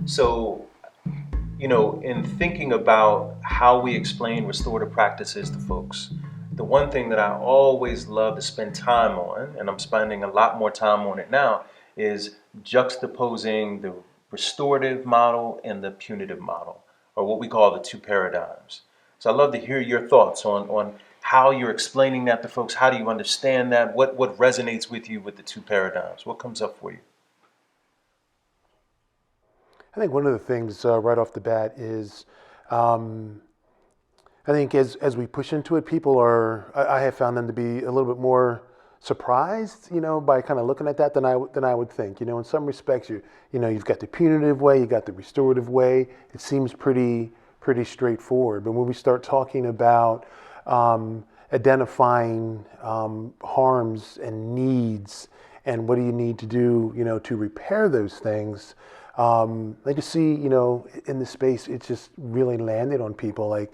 So, in thinking about how we explain restorative practices to folks, the one thing that I always love to spend time on, and I'm spending a lot more time on it now, is juxtaposing the restorative model and the punitive model, or what we call the two paradigms. So I'd love to hear your thoughts on how you're explaining that to folks. How do you understand that? What resonates with you with the two paradigms? What comes up for you? I think one of the things right off the bat is, I think as we push into it, I have found them to be a little bit more surprised, by kind of looking at that than I would think. In some respects, you've got the punitive way, you've got the restorative way. It seems pretty straightforward. But when we start talking about identifying harms and needs, and what do you need to do, to repair those things, I just see, in the space, it's just really landed on people. Like,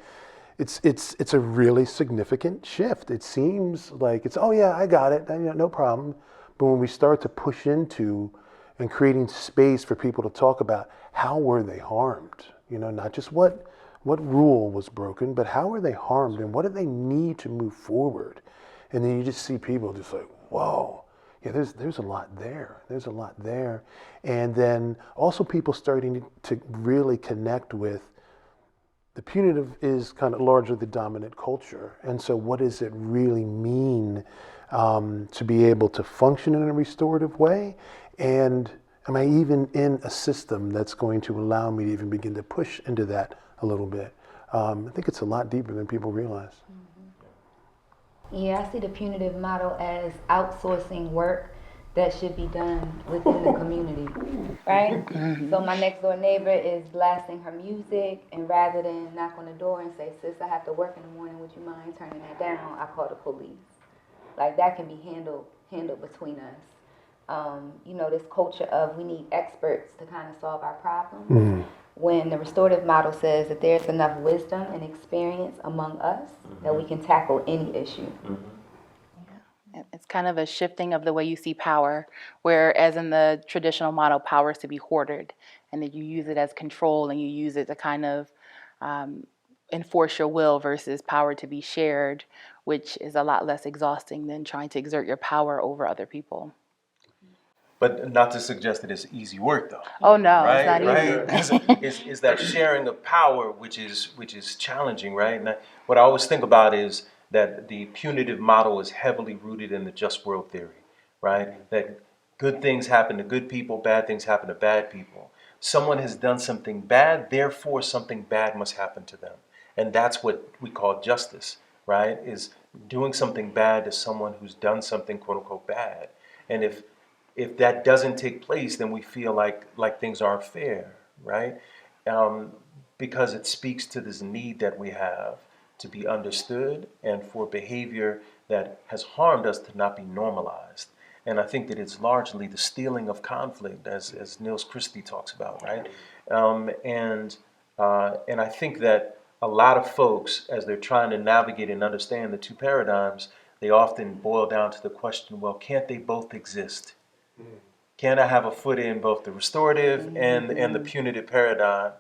it's a really significant shift. It seems like it's, oh yeah, I got it, no problem. But when we start to push into and creating space for people to talk about how were they harmed, not just what rule was broken, but how were they harmed and what do they need to move forward? And then you just see people just like, whoa. Yeah, there's a lot there. There's a lot there. And then also people starting to really connect with the punitive is kind of largely the dominant culture. And so what does it really mean to be able to function in a restorative way? And am I even in a system that's going to allow me to even begin to push into that a little bit? I think it's a lot deeper than people realize. Yeah, I see the punitive model as outsourcing work that should be done within the community, right? Mm-hmm. So my next door neighbor is blasting her music, and rather than knock on the door and say, sis, I have to work in the morning, would you mind turning that down? I call the police. Like, that can be handled between us. This culture of we need experts to kind of solve our problems. Mm-hmm. When the restorative model says that there's enough wisdom and experience among us that we can tackle any issue. Mm-hmm. It's kind of a shifting of the way you see power, whereas in the traditional model, power is to be hoarded, and that you use it as control and you use it to kind of enforce your will, versus power to be shared, which is a lot less exhausting than trying to exert your power over other people. But not to suggest that it's easy work, though. Oh no, right? It's not easy. Right? It's that sharing of power which is challenging, right? And what I always think about is that the punitive model is heavily rooted in the just world theory, right? That good things happen to good people, bad things happen to bad people. Someone has done something bad, therefore something bad must happen to them. And that's what we call justice, right? Is doing something bad to someone who's done something quote unquote bad. And if that doesn't take place, then we feel like things aren't fair, right? Because it speaks to this need that we have to be understood and for behavior that has harmed us to not be normalized. And I think that it's largely the stealing of conflict, as Niels Christie talks about, right? And I think that a lot of folks, as they're trying to navigate and understand the two paradigms, they often boil down to the question, well, can't they both exist? Can I have a foot in both the restorative and the punitive paradigm?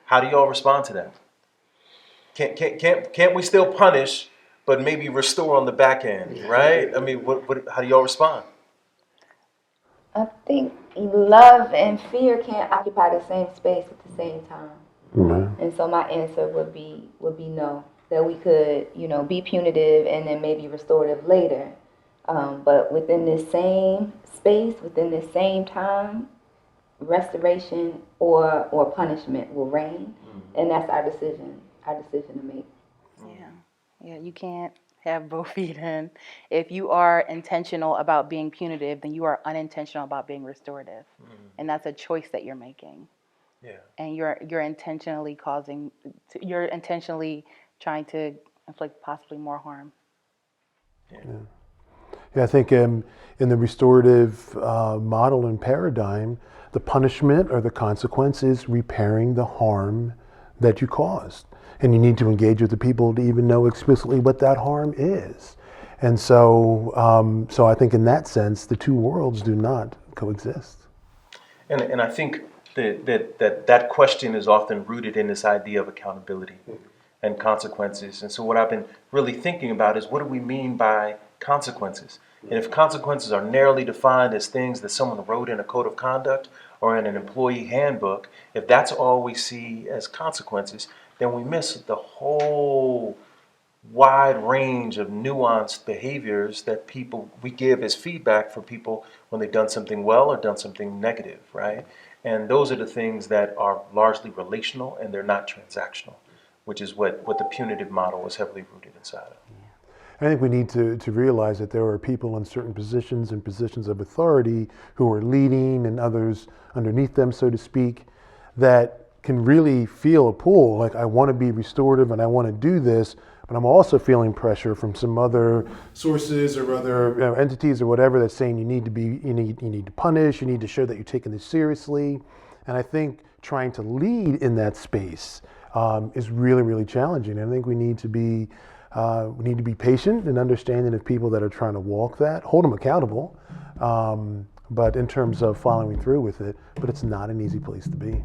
How do y'all respond to that? Can't we still punish, but maybe restore on the back end, right? I mean, how do y'all respond? I think love and fear can't occupy the same space at the same time. Mm-hmm. And so my answer would be no. That we could, be punitive and then maybe restorative later. But within this same space, within this same time, restoration or punishment will reign, and that's our decision to make. Yeah, you can't have both feet in. If you are intentional about being punitive, then you are unintentional about being restorative, and that's a choice that you're making. Yeah, and you're intentionally trying to inflict possibly more harm. Yeah, I think in the restorative model and paradigm, the punishment or the consequence is repairing the harm that you caused. And you need to engage with the people to even know explicitly what that harm is. And so I think in that sense, the two worlds do not coexist. And I think that question is often rooted in this idea of accountability and consequences. And so what I've been really thinking about is, what do we mean by consequences? And if consequences are narrowly defined as things that someone wrote in a code of conduct or in an employee handbook, if that's all we see as consequences, then we miss the whole wide range of nuanced behaviors that we give as feedback for people when they've done something well or done something negative, right? And those are the things that are largely relational, and they're not transactional, which is what the punitive model is heavily rooted inside of. I think we need to realize that there are people in certain positions and positions of authority who are leading and others underneath them, so to speak, that can really feel a pull, like I want to be restorative and I want to do this, but I'm also feeling pressure from some other sources or other entities or whatever that's saying you need to punish, you need to show that you're taking this seriously. And I think trying to lead in that space is really, really challenging. And I think we need to be patient and understanding of people that are trying to walk that, hold them accountable, but in terms of following through with it, but it's not an easy place to be.